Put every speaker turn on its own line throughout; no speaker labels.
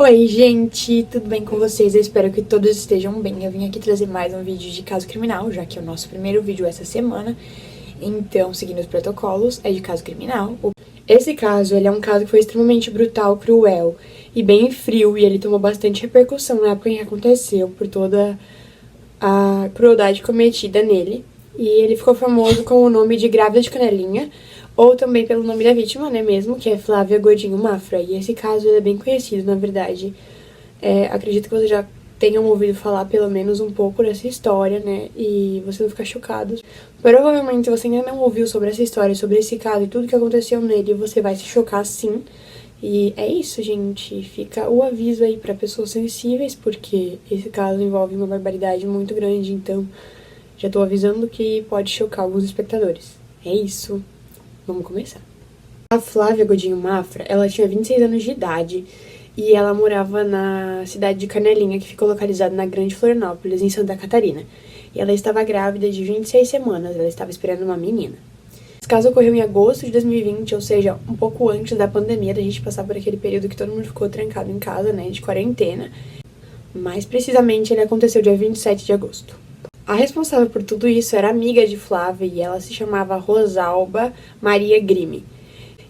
Oi, gente, tudo bem com vocês? Eu espero que todos estejam bem. Eu vim aqui trazer mais um vídeo de caso criminal, já que é o nosso primeiro vídeo essa semana. Então, seguindo os protocolos, é de caso criminal. Esse caso, ele é um caso que foi extremamente brutal, cruel e bem frio, e ele tomou bastante repercussão na época em que aconteceu, por toda a crueldade cometida nele. E ele ficou famoso com o nome de Grávida de Canelinha, ou também pelo nome da vítima, né, mesmo, que é Flávia Godinho Mafra. E esse caso é bem conhecido, na verdade. Acredito que vocês já tenham ouvido falar pelo menos um pouco dessa história, né, e vocês vão ficar chocados. Provavelmente você ainda não ouviu sobre essa história, sobre esse caso e tudo que aconteceu nele, você vai se chocar sim. E é isso, gente. Fica o aviso aí pra pessoas sensíveis, porque esse caso envolve uma barbaridade muito grande, então já tô avisando que pode chocar alguns espectadores. É isso. Vamos começar. A Flávia Godinho Mafra, ela tinha 26 anos de idade e ela morava na cidade de Canelinha, que fica localizada na Grande Florianópolis, em Santa Catarina. E ela estava grávida de 26 semanas, ela estava esperando uma menina. Esse caso ocorreu em agosto de 2020, ou seja, um pouco antes da pandemia, da gente passar por aquele período que todo mundo ficou trancado em casa, né, de quarentena. Mais precisamente, ele aconteceu dia 27 de agosto. A responsável por tudo isso era amiga de Flávia e ela se chamava Rosalba Maria Grime.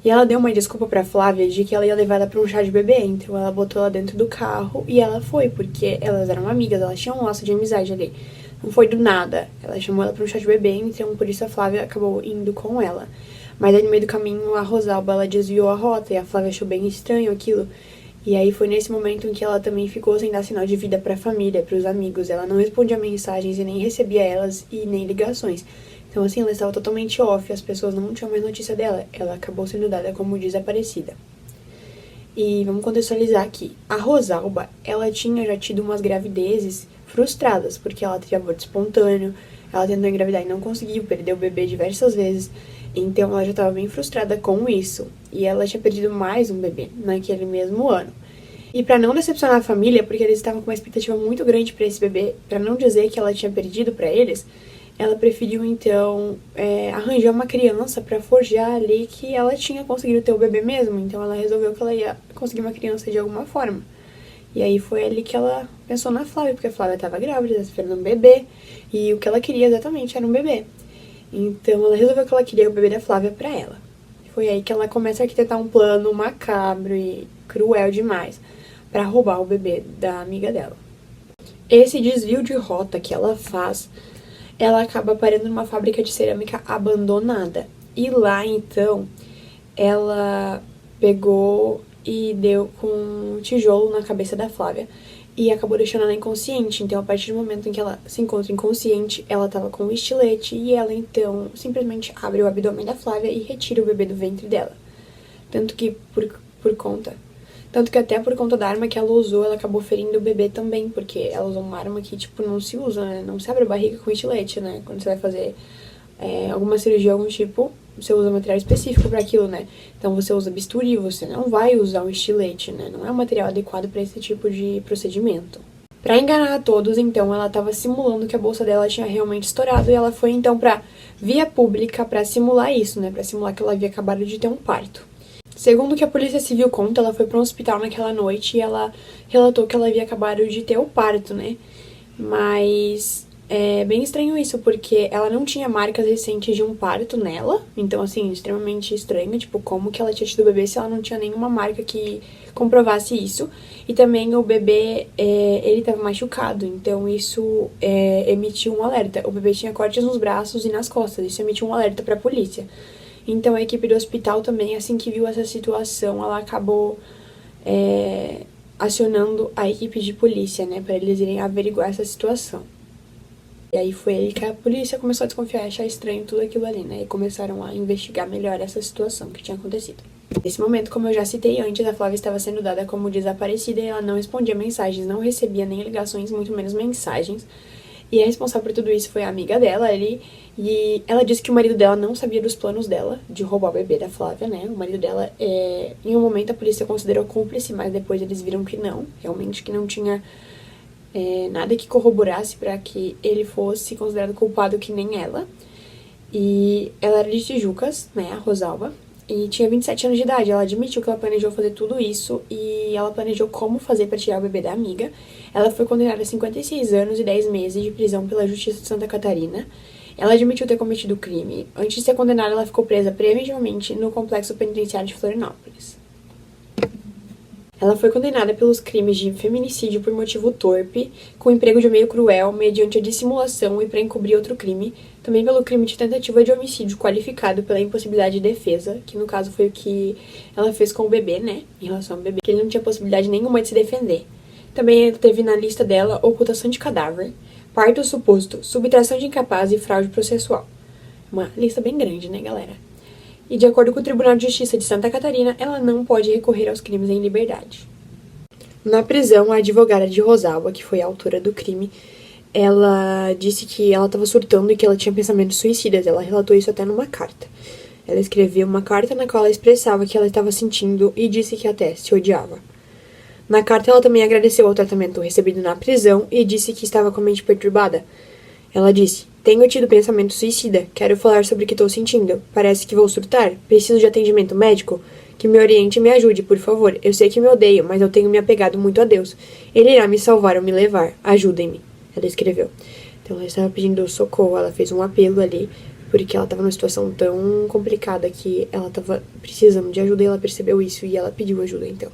E ela deu uma desculpa pra Flávia de que ela ia levar ela pra um chá de bebê, então ela botou ela dentro do carro e ela foi, porque elas eram amigas, elas tinham um laço de amizade ali. Não foi do nada, ela chamou ela pra um chá de bebê, então por isso a Flávia acabou indo com ela. Mas aí no meio do caminho a Rosalba, ela desviou a rota e a Flávia achou bem estranho aquilo. E aí foi nesse momento em que ela também ficou sem dar sinal de vida pra família, pros amigos. Ela não respondia mensagens e nem recebia elas e nem ligações. Então assim, ela estava totalmente off, as pessoas não tinham mais notícia dela. Ela acabou sendo dada como desaparecida. E vamos contextualizar aqui. A Rosalba, ela tinha já tido umas gravidezes frustradas, porque ela teve aborto espontâneo, ela tentou engravidar e não conseguiu, perdeu o bebê diversas vezes. Então ela já estava bem frustrada com isso. E ela tinha perdido mais um bebê naquele mesmo ano. E pra não decepcionar a família, porque eles estavam com uma expectativa muito grande pra esse bebê, pra não dizer que ela tinha perdido pra eles, ela preferiu então arranjar uma criança pra forjar ali que ela tinha conseguido ter o bebê mesmo. Então ela resolveu que ela ia conseguir uma criança de alguma forma. E aí foi ali que ela pensou na Flávia, porque a Flávia estava grávida, estava esperando um bebê, e o que ela queria exatamente era um bebê. Então ela resolveu que ela queria o bebê da Flávia pra ela. Foi aí que ela começa a arquitetar um plano macabro e cruel demais pra roubar o bebê da amiga dela. Esse desvio de rota que ela faz, ela acaba parando numa fábrica de cerâmica abandonada. E lá, então, ela pegou e deu com um tijolo na cabeça da Flávia e acabou deixando ela inconsciente. Então, a partir do momento em que ela se encontra inconsciente, ela tava com um estilete e ela, então, simplesmente abre o abdômen da Flávia e retira o bebê do ventre dela. Tanto que até por conta da arma que ela usou, ela acabou ferindo o bebê também, porque ela usou uma arma que, tipo, não se usa, né? Não se abre a barriga com estilete, né? Quando você vai fazer alguma cirurgia, algum tipo, você usa material específico pra aquilo, né? Então você usa bisturi, você não vai usar um estilete, né? Não é um material adequado pra esse tipo de procedimento. Pra enganar a todos, então, ela tava simulando que a bolsa dela tinha realmente estourado e ela foi, então, pra via pública pra simular isso, né? Pra simular que ela havia acabado de ter um parto. Segundo o que a Polícia Civil conta, ela foi para um hospital naquela noite e ela relatou que ela havia acabado de ter o parto, né? Mas é bem estranho isso, porque ela não tinha marcas recentes de um parto nela. Então, assim, extremamente estranho, tipo, como que ela tinha tido o bebê se ela não tinha nenhuma marca que comprovasse isso. E também o bebê, ele estava machucado, então isso emitiu um alerta. O bebê tinha cortes nos braços e nas costas, isso emitiu um alerta para a polícia. Então a equipe do hospital também, assim que viu essa situação, ela acabou acionando a equipe de polícia, né, para eles irem averiguar essa situação. E aí foi aí que a polícia começou a desconfiar, achar estranho tudo aquilo ali, né, e começaram a investigar melhor essa situação que tinha acontecido. Nesse momento, como eu já citei antes, a Flávia estava sendo dada como desaparecida e ela não respondia mensagens, não recebia nem ligações, muito menos mensagens. E a responsável por tudo isso foi a amiga dela ali, e ela disse que o marido dela não sabia dos planos dela de roubar o bebê da Flávia, né? O marido dela, em um momento a polícia considerou cúmplice, mas depois eles viram que não, realmente que não tinha nada que corroborasse para que ele fosse considerado culpado que nem ela. E ela era de Tijucas, né, a Rosalba, e tinha 27 anos de idade. Ela admitiu que ela planejou fazer tudo isso e ela planejou como fazer pra tirar o bebê da amiga. Ela foi condenada a 56 anos e 10 meses de prisão pela Justiça de Santa Catarina. Ela admitiu ter cometido o crime. Antes de ser condenada, ela ficou presa preventivamente no complexo penitenciário de Florianópolis. Ela foi condenada pelos crimes de feminicídio por motivo torpe, com emprego de meio cruel, mediante a dissimulação e para encobrir outro crime, também pelo crime de tentativa de homicídio qualificado pela impossibilidade de defesa, que no caso foi o que ela fez com o bebê, né, em relação ao bebê, que ele não tinha possibilidade nenhuma de se defender. Também teve na lista dela ocultação de cadáver, parto suposto, subtração de incapaz e fraude processual. Uma lista bem grande, né, galera? E de acordo com o Tribunal de Justiça de Santa Catarina, ela não pode recorrer aos crimes em liberdade. Na prisão, a advogada de Rosalba, que foi a autora do crime, ela disse que ela estava surtando e que ela tinha pensamentos suicidas. Ela relatou isso até numa carta. Ela escreveu uma carta na qual ela expressava que ela estava sentindo e disse que até se odiava. Na carta, ela também agradeceu ao tratamento recebido na prisão e disse que estava com a mente perturbada. Ela disse: "Tenho tido pensamento suicida. Quero falar sobre o que estou sentindo. Parece que vou surtar. Preciso de atendimento médico. Que me oriente e me ajude, por favor. Eu sei que me odeio, mas eu tenho me apegado muito a Deus. Ele irá me salvar ou me levar. Ajudem-me." Ela escreveu. Então ela estava pedindo socorro. Ela fez um apelo ali, porque ela estava numa situação tão complicada que ela estava precisando de ajuda e ela percebeu isso e ela pediu ajuda, então.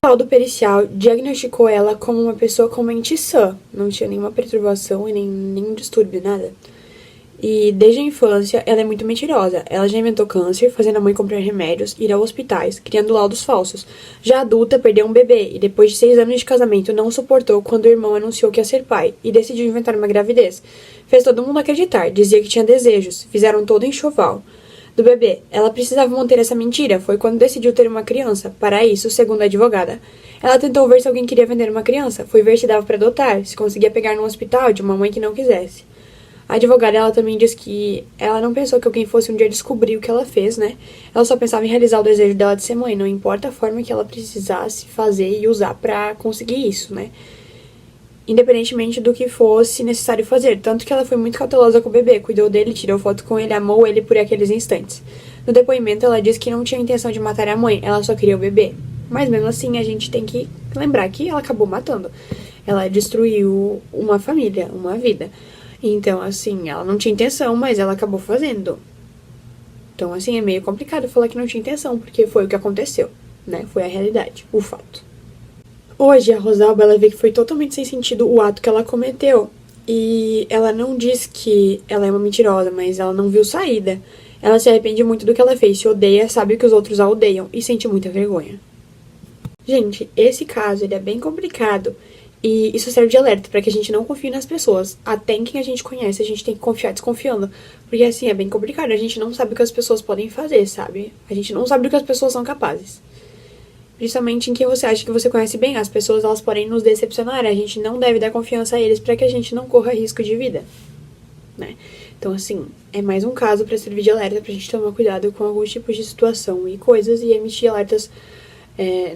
O laudo pericial diagnosticou ela como uma pessoa com mente sã, não tinha nenhuma perturbação e nenhum distúrbio, nada. E desde a infância, ela é muito mentirosa. Ela já inventou câncer, fazendo a mãe comprar remédios, ir a hospitais, criando laudos falsos. Já adulta, perdeu um bebê e depois de 6 anos de casamento não suportou quando o irmão anunciou que ia ser pai e decidiu inventar uma gravidez. Fez todo mundo acreditar, dizia que tinha desejos, fizeram todo o enxoval do bebê. Ela precisava manter essa mentira. Foi quando decidiu ter uma criança. Para isso, segundo a advogada, ela tentou ver se alguém queria vender uma criança. Foi ver se dava para adotar, se conseguia pegar num hospital de uma mãe que não quisesse. A advogada, ela também diz que ela não pensou que alguém fosse um dia descobrir o que ela fez, né? Ela só pensava em realizar o desejo dela de ser mãe, não importa a forma que ela precisasse fazer e usar para conseguir isso, né? Independentemente do que fosse necessário fazer. Tanto que ela foi muito cautelosa com o bebê, cuidou dele, tirou foto com ele, amou ele por aqueles instantes. No depoimento, ela disse que não tinha intenção de matar a mãe, ela só queria o bebê. Mas mesmo assim, a gente tem que lembrar que ela acabou matando. Ela destruiu uma família, uma vida. Então, assim, ela não tinha intenção, mas ela acabou fazendo. Então, assim, é meio complicado falar que não tinha intenção, porque foi o que aconteceu, né? Foi a realidade, o fato. Hoje, a Rosalba, ela vê que foi totalmente sem sentido o ato que ela cometeu. E ela não diz que ela é uma mentirosa, mas ela não viu saída. Ela se arrepende muito do que ela fez, se odeia, sabe que os outros a odeiam e sente muita vergonha. Gente, esse caso, ele é bem complicado. E isso serve de alerta para que a gente não confie nas pessoas. Até em quem a gente conhece, a gente tem que confiar desconfiando. Porque, assim, é bem complicado. A gente não sabe o que as pessoas podem fazer, sabe? A gente não sabe do que as pessoas são capazes. Principalmente em quem você acha que você conhece bem. As pessoas, elas podem nos decepcionar. A gente não deve dar confiança a eles para que a gente não corra risco de vida, né? Então, assim, é mais um caso para servir de alerta pra gente tomar cuidado com alguns tipos de situação e coisas e emitir alertas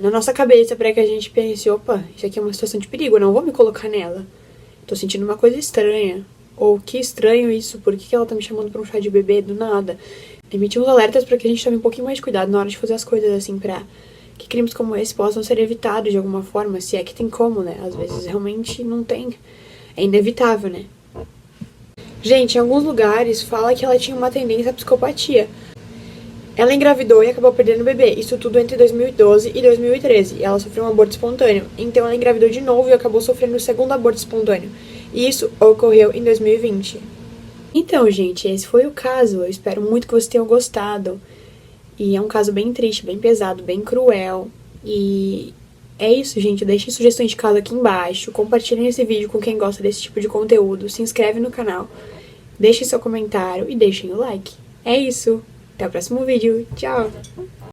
na nossa cabeça para que a gente pense: opa, isso aqui é uma situação de perigo, eu não vou me colocar nela. Tô sentindo uma coisa estranha. Ou que estranho isso, por que ela tá me chamando pra um chá de bebê do nada? Emitir uns alertas para que a gente tome um pouquinho mais de cuidado na hora de fazer as coisas, assim, pra que crimes como esse possam ser evitados de alguma forma, se é que tem como, né? Às vezes realmente não tem. É inevitável, né? Gente, em alguns lugares fala que ela tinha uma tendência à psicopatia. Ela engravidou e acabou perdendo o bebê. Isso tudo entre 2012 e 2013. E ela sofreu um aborto espontâneo. Então ela engravidou de novo e acabou sofrendo o segundo aborto espontâneo. E isso ocorreu em 2020. Então, gente, esse foi o caso. Eu espero muito que vocês tenham gostado. E é um caso bem triste, bem pesado, bem cruel. E é isso, gente. Deixem sugestões de caso aqui embaixo. Compartilhem esse vídeo com quem gosta desse tipo de conteúdo. Se inscreve no canal. Deixem seu comentário e deixem o like. É isso. Até o próximo vídeo. Tchau!